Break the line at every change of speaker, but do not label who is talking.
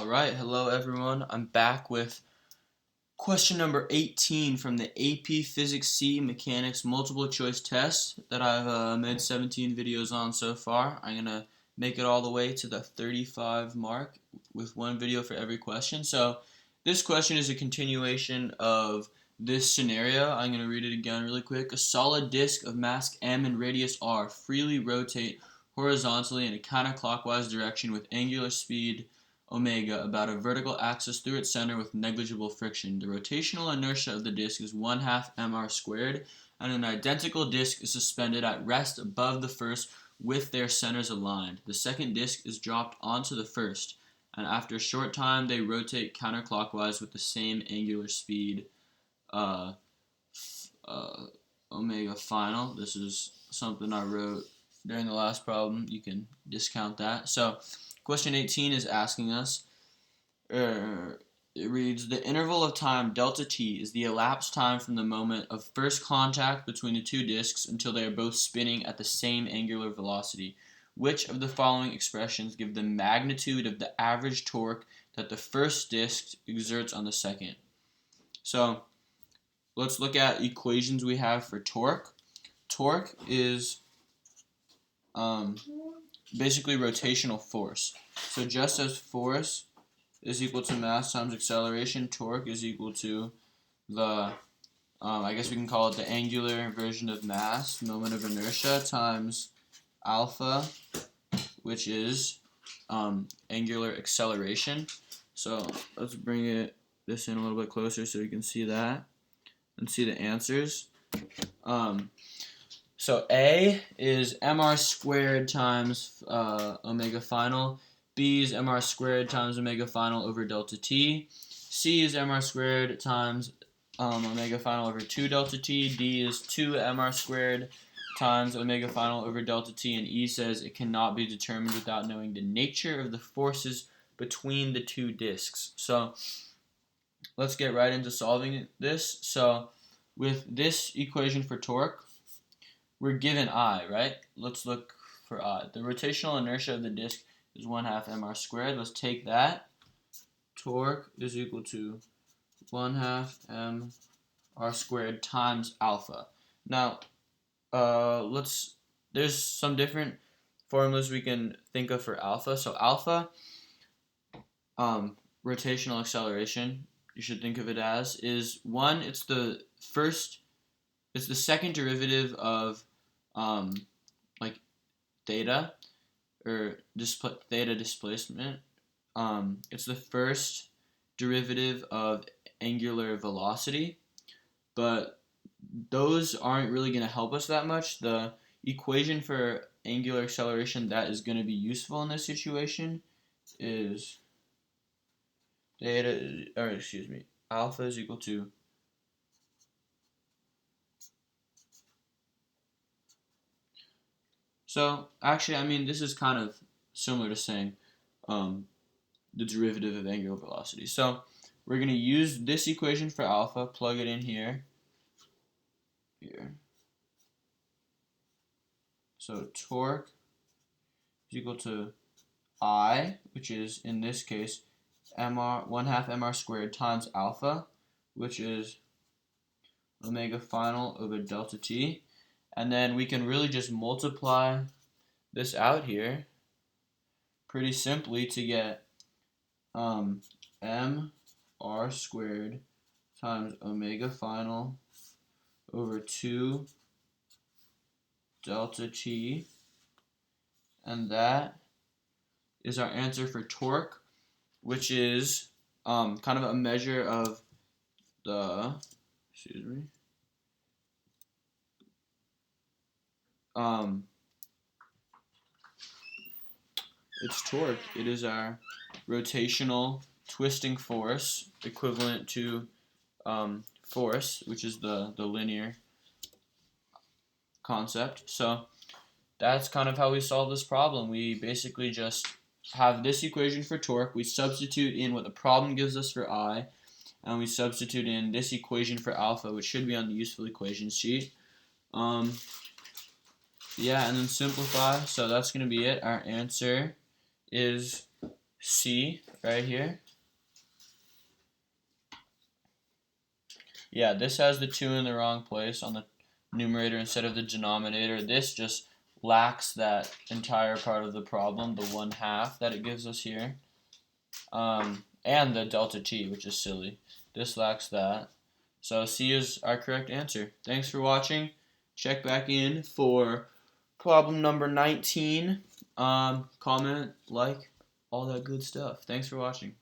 Alright, hello everyone. I'm back with question number 18 from the AP Physics C Mechanics multiple choice test that I've made 17 videos on so far. I'm going to make it all the way to the 35 mark with one video for every question. So this question is a continuation of this scenario. I'm going to read it again really quick. A solid disk of mass m and radius r freely rotate horizontally in a counterclockwise direction with angular speed omega about a vertical axis through its center with negligible friction. The rotational inertia of the disk is 1/2 mr squared, and an identical disk is suspended at rest above the first with their centers aligned. The second disk is dropped onto the first, and after a short time they rotate counterclockwise with the same angular speed uh, omega final. This is something I wrote during the last problem. You can discount that. So question 18 is asking us, it reads, the interval of time delta t is the elapsed time from the moment of first contact between the two disks until they are both spinning at the same angular velocity. Which of the following expressions give the magnitude of the average torque that the first disk exerts on the second? So let's look at equations we have for torque. Torque is basically rotational force. So just as force is equal to mass times acceleration, torque is equal to the, I guess we can call it the angular version of mass, moment of inertia, times alpha, which is angular acceleration. So let's bring this in a little bit closer so you can see that and see the answers. So A is mr squared times omega final. B is mr squared times omega final over delta t. C is mr squared times omega final over 2 delta t. D is 2 mr squared times omega final over delta t. And E says it cannot be determined without knowing the nature of the forces between the two disks. So let's get right into solving this. So with this equation for torque, we're given I, right? Let's look for I. The rotational inertia of the disk is 1/2 mr squared. Let's take that. Torque is equal to 1/2 mr squared times alpha. Now, there's some different formulas we can think of for alpha. So alpha, rotational acceleration, you should think of it as, is one, it's the second derivative of like theta, or theta displacement. It's the first derivative of angular velocity, but those aren't really going to help us that much. The equation for angular acceleration that is going to be useful in this situation is alpha is equal to So, actually, I mean, this is kind of similar to saying the derivative of angular velocity. So, we're going to use this equation for alpha, plug it in here. So, torque is equal to I, which is, in this case, 1/2 mr squared times alpha, which is omega final over delta t. And then we can really just multiply this out here pretty simply to get mr squared times omega final over 2 delta t, and that is our answer for torque, which is kind of a measure of the it's torque. It is our rotational twisting force equivalent to force, which is the linear concept. So that's kind of how we solve this problem. We basically just have this equation for torque. We substitute in what the problem gives us for I, and we substitute in this equation for alpha, which should be on the useful equations sheet. Yeah, and then simplify. So that's going to be it. Our answer is C right here. Yeah, this has the 2 in the wrong place on the numerator instead of the denominator. This just lacks that entire part of the problem, the 1/2 that it gives us here. And the delta t, which is silly. This lacks that. So C is our correct answer. Thanks for watching. Check back in for problem number 19. Comment, like, all that good stuff. Thanks for watching.